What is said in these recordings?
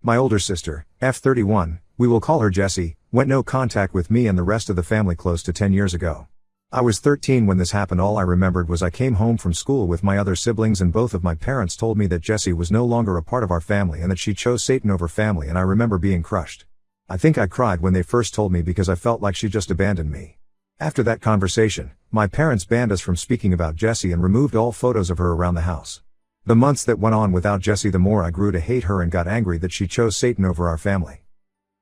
My older sister, F31, we will call her Jessie, went no contact with me and the rest of the family close to 10 years ago. I was 13 when this happened. All I remembered was I came home from school with my other siblings and both of my parents told me that Jessie was no longer a part of our family and that she chose Satan over family, and I remember being crushed. I think I cried when they first told me because I felt like she just abandoned me. After that conversation, my parents banned us from speaking about Jessie and removed all photos of her around the house. The months that went on without Jessie, the more I grew to hate her and got angry that she chose Satan over our family.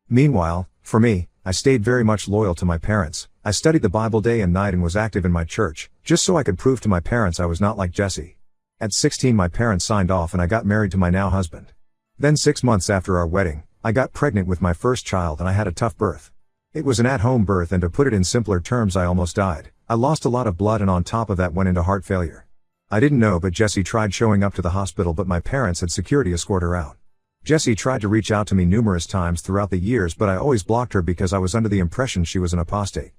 Meanwhile, for me, I stayed very much loyal to my parents. I studied the Bible day and night and was active in my church, just so I could prove to my parents I was not like Jessie. At 16 my parents signed off and I got married to my now husband. Then 6 months after our wedding, I got pregnant with my first child and I had a tough birth. It was an at-home birth, and to put it in simpler terms, I almost died. I lost a lot of blood and on top of that went into heart failure. I didn't know, but Jessie tried showing up to the hospital, but my parents had security escort her out. Jessie tried to reach out to me numerous times throughout the years, but I always blocked her because I was under the impression she was an apostate.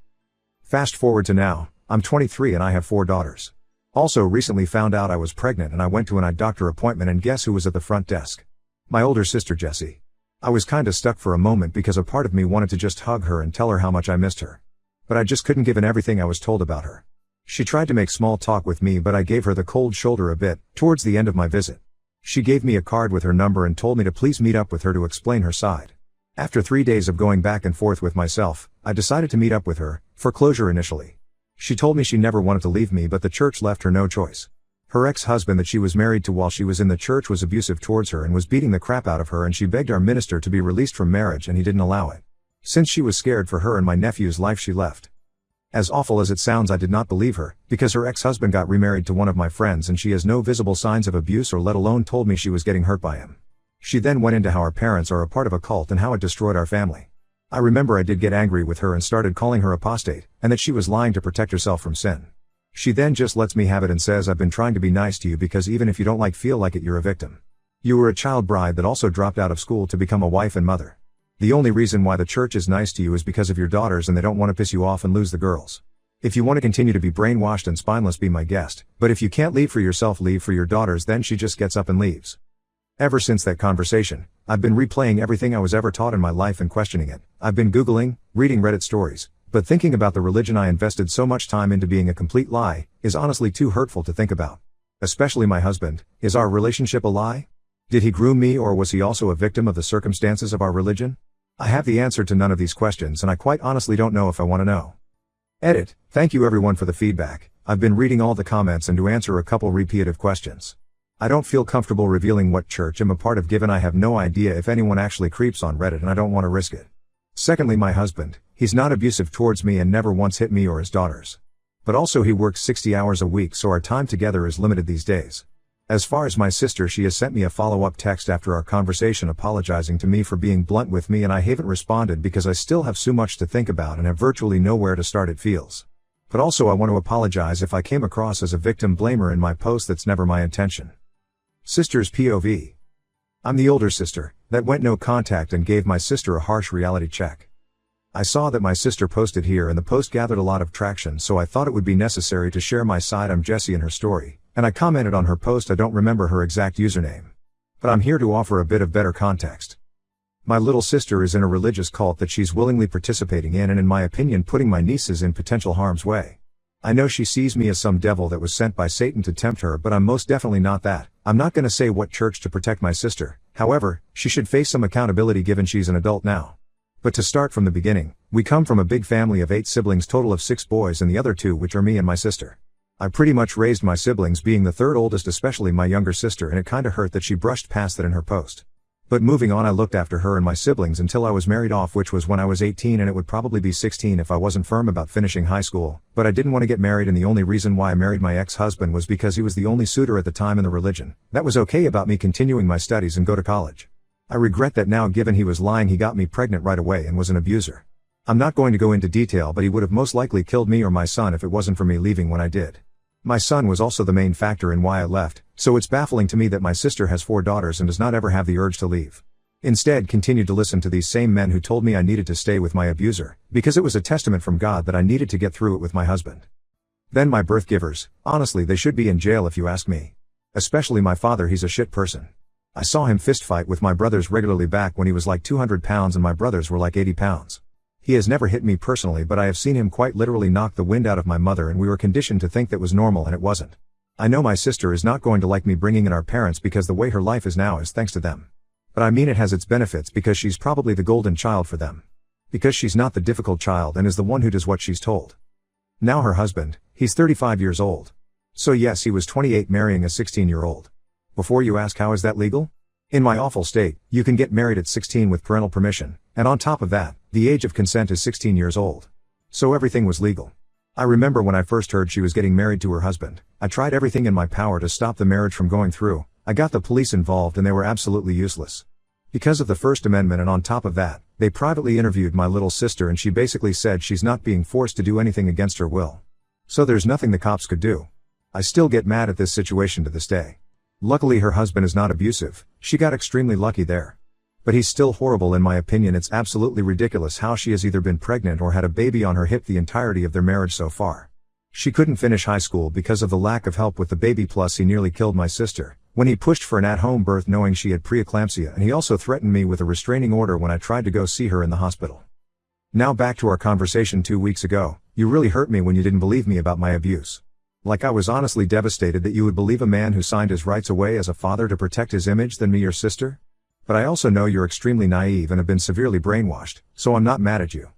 Fast forward to now, I'm 23 and I have 4 daughters. Also recently found out I was pregnant and I went to an eye doctor appointment, and guess who was at the front desk? My older sister Jessie. I was kinda stuck for a moment because a part of me wanted to just hug her and tell her how much I missed her. But I just couldn't given everything I was told about her. She tried to make small talk with me, but I gave her the cold shoulder a bit, towards the end of my visit. She gave me a card with her number and told me to please meet up with her to explain her side. After 3 days of going back and forth with myself, I decided to meet up with her, for closure initially. She told me she never wanted to leave me, but the church left her no choice. Her ex-husband that she was married to while she was in the church was abusive towards her and was beating the crap out of her, and she begged our minister to be released from marriage and he didn't allow it. Since she was scared for her and my nephew's life, she left. As awful as it sounds, I did not believe her, because her ex-husband got remarried to one of my friends and she has no visible signs of abuse, or let alone told me she was getting hurt by him. She then went into how our parents are a part of a cult and how it destroyed our family. I remember I did get angry with her and started calling her apostate, and that she was lying to protect herself from sin. She then just lets me have it and says, I've been trying to be nice to you because even if you don't feel like it, you're a victim. You were a child bride that also dropped out of school to become a wife and mother. The only reason why the church is nice to you is because of your daughters and they don't want to piss you off and lose the girls. If you want to continue to be brainwashed and spineless, be my guest, but if you can't leave for yourself, leave for your daughters. Then she just gets up and leaves. Ever since that conversation, I've been replaying everything I was ever taught in my life and questioning it. I've been Googling, reading Reddit stories, but thinking about the religion I invested so much time into being a complete lie is honestly too hurtful to think about. Especially my husband. Is our relationship a lie? Did he groom me, or was he also a victim of the circumstances of our religion? I have the answer to none of these questions, and I quite honestly don't know if I want to know. Edit. Thank you everyone for the feedback. I've been reading all the comments and to answer a couple repetitive questions. I don't feel comfortable revealing what church I'm a part of, given I have no idea if anyone actually creeps on Reddit and I don't want to risk it. Secondly, my husband, he's not abusive towards me and never once hit me or his daughters. But also he works 60 hours a week, so our time together is limited these days. As far as my sister, she has sent me a follow-up text after our conversation apologizing to me for being blunt with me, and I haven't responded because I still have so much to think about and have virtually nowhere to start, it feels. But also I want to apologize if I came across as a victim blamer in my post. That's never my intention. Sister's POV. I'm the older sister that went no contact and gave my sister a harsh reality check. I saw that my sister posted here and the post gathered a lot of traction, so I thought it would be necessary to share my side. I'm Jessie and her story, and I commented on her post. I don't remember her exact username, but I'm here to offer a bit of better context. My little sister is in a religious cult that she's willingly participating in, and in my opinion putting my nieces in potential harm's way. I know she sees me as some devil that was sent by Satan to tempt her, but I'm most definitely not that. I'm not gonna say what church to protect my sister. However, she should face some accountability given she's an adult now. But to start from the beginning, we come from a big family of 8 siblings, total of 6 boys and the other 2 which are me and my sister. I pretty much raised my siblings, being the third oldest, especially my younger sister, and it kinda hurt that she brushed past that in her post. But moving on, I looked after her and my siblings until I was married off, which was when I was 18, and it would probably be 16 if I wasn't firm about finishing high school, but I didn't want to get married, and the only reason why I married my ex-husband was because he was the only suitor at the time in the religion that was okay about me continuing my studies and go to college. I regret that now, given he was lying. He got me pregnant right away and was an abuser. I'm not going to go into detail, but he would have most likely killed me or my son if it wasn't for me leaving when I did. My son was also the main factor in why I left, so it's baffling to me that my sister has 4 daughters and does not ever have the urge to leave. Instead, continued to listen to these same men who told me I needed to stay with my abuser, because it was a testament from God that I needed to get through it with my husband. Then my birth givers, honestly they should be in jail if you ask me. Especially my father, he's a shit person. I saw him fist fight with my brothers regularly back when he was like 200 pounds and my brothers were like 80 pounds. He has never hit me personally, but I have seen him quite literally knock the wind out of my mother, and we were conditioned to think that was normal and it wasn't. I know my sister is not going to like me bringing in our parents because the way her life is now is thanks to them. But I mean it has its benefits because she's probably the golden child for them. Because she's not the difficult child and is the one who does what she's told. Now her husband, he's 35 years old. So yes, he was 28 marrying a 16-year-old. Before you ask, how is that legal? In my awful state, you can get married at 16 with parental permission, and on top of that, the age of consent is 16 years old. So everything was legal. I remember when I first heard she was getting married to her husband, I tried everything in my power to stop the marriage from going through. I got the police involved and they were absolutely useless. Because of the First Amendment, and on top of that, they privately interviewed my little sister and she basically said she's not being forced to do anything against her will. So there's nothing the cops could do. I still get mad at this situation to this day. Luckily her husband is not abusive, she got extremely lucky there. But he's still horrible in my opinion. It's absolutely ridiculous how she has either been pregnant or had a baby on her hip the entirety of their marriage so far. She couldn't finish high school because of the lack of help with the baby, plus he nearly killed my sister when he pushed for an at-home birth knowing she had preeclampsia, and he also threatened me with a restraining order when I tried to go see her in the hospital. Now back to our conversation 2 weeks ago. You really hurt me when you didn't believe me about my abuse. Like I was honestly devastated that you would believe a man who signed his rights away as a father to protect his image than me, your sister. But I also know you're extremely naive and have been severely brainwashed, so I'm not mad at you.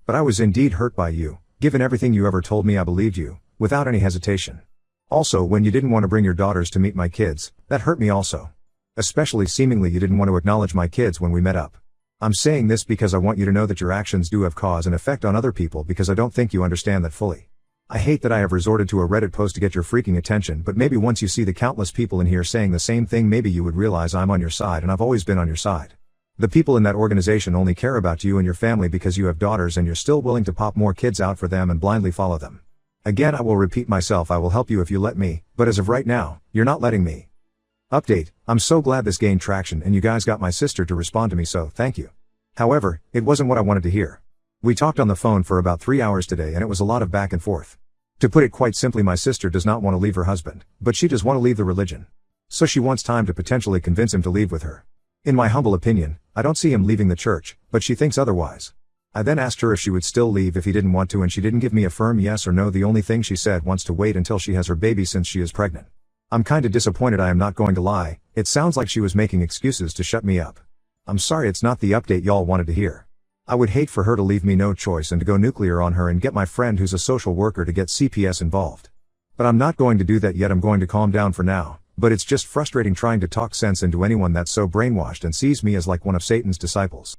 But I was indeed hurt by you. Given everything you ever told me, I believed you, without any hesitation. Also, when you didn't want to bring your daughters to meet my kids, that hurt me also. Especially seemingly you didn't want to acknowledge my kids when we met up. I'm saying this because I want you to know that your actions do have cause and effect on other people, because I don't think you understand that fully. I hate that I have resorted to a Reddit post to get your freaking attention, but maybe once you see the countless people in here saying the same thing, maybe you would realize I'm on your side, and I've always been on your side. The people in that organization only care about you and your family because you have daughters and you're still willing to pop more kids out for them and blindly follow them. Again, I will repeat myself, I will help you if you let me, but as of right now, you're not letting me. Update, I'm so glad this gained traction and you guys got my sister to respond to me, so thank you. However, it wasn't what I wanted to hear. We talked on the phone for about 3 hours today and it was a lot of back and forth. To put it quite simply, my sister does not want to leave her husband, but she does want to leave the religion. So she wants time to potentially convince him to leave with her. In my humble opinion, I don't see him leaving the church, but she thinks otherwise. I then asked her if she would still leave if he didn't want to, and she didn't give me a firm yes or no. The only thing she said wants to wait until she has her baby since she is pregnant. I'm kinda disappointed, I am not going to lie. It sounds like she was making excuses to shut me up. I'm sorry, it's not the update y'all wanted to hear. I would hate for her to leave me no choice and to go nuclear on her and get my friend who's a social worker to get CPS involved. But I'm not going to do that yet. I'm going to calm down for now, but it's just frustrating trying to talk sense into anyone that's so brainwashed and sees me as like one of Satan's disciples.